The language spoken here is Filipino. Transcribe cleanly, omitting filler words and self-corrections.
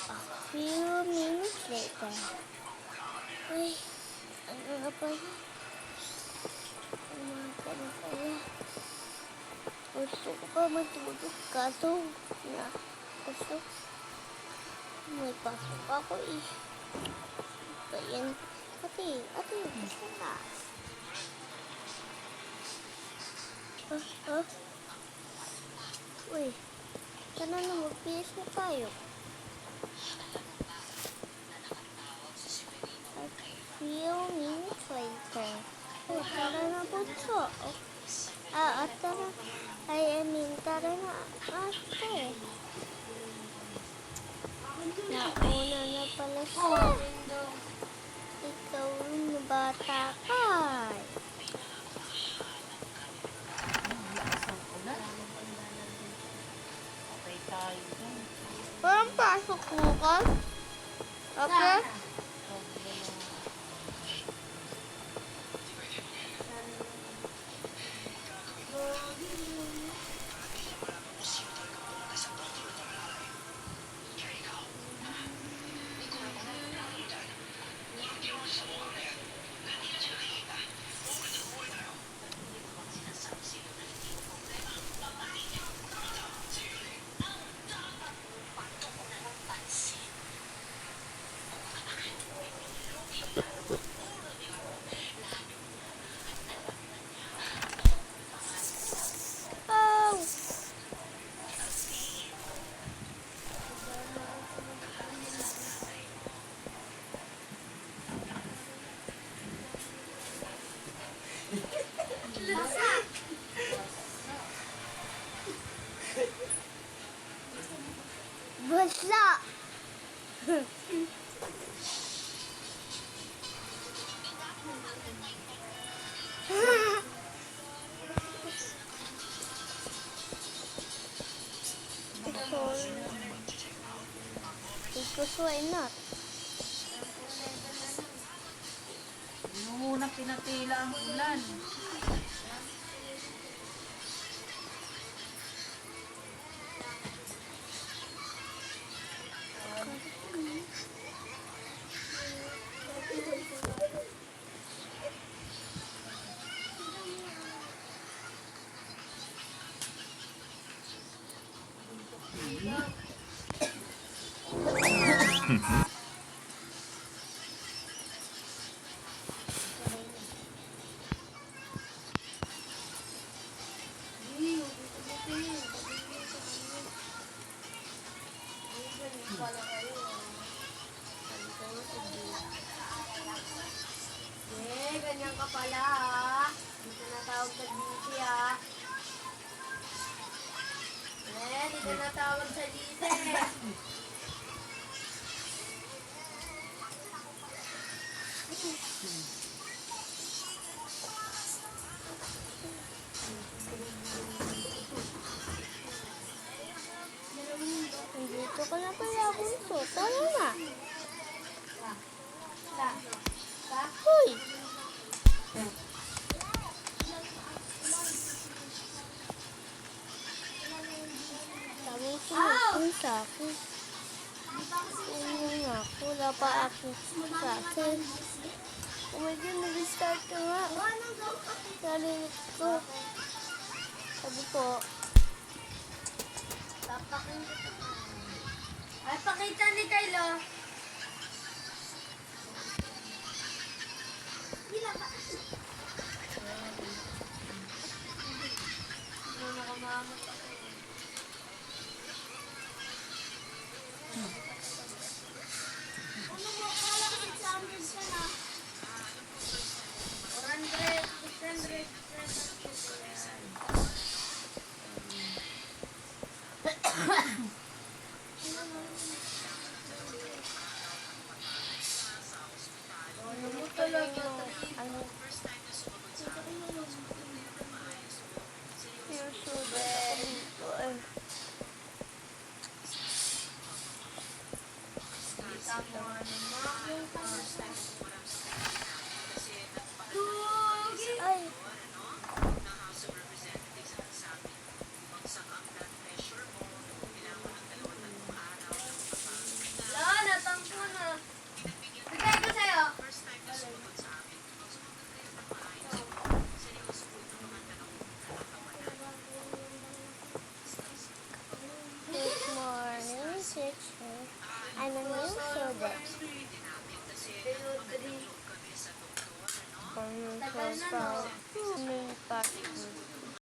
A few minutes later. Ay, ano na pala? Umaga na pala. Gusto ko pa matulog kaso gusto may pasok ako eh. Ayan. Ate, gusto ka? Uy, sana na mag-PS na tayo. A few minutes later. Oh, tara na bunso. Tara. Tara na ate. Nauna na pala siya. Ikaw na bata ka. Parang pasok mo ka? Okay? Basta! Because why not? Yung unang pinatila ang ulan. Ganyan ka pala ha. Dito na tawag sa GC ha. Dito na tawag sa GC. Nandito ka na pala, bunso. Tara na. Hoy! Sabi ko sa akin. Uy nga, wala pa ako sa akin. Oh my God, nag-start ka nga. Narinig ko. Sabi ko, Ay, pakita ni Kylo. ano baba. Pinudri. Ano Tagal sa na, no? pa? May passport.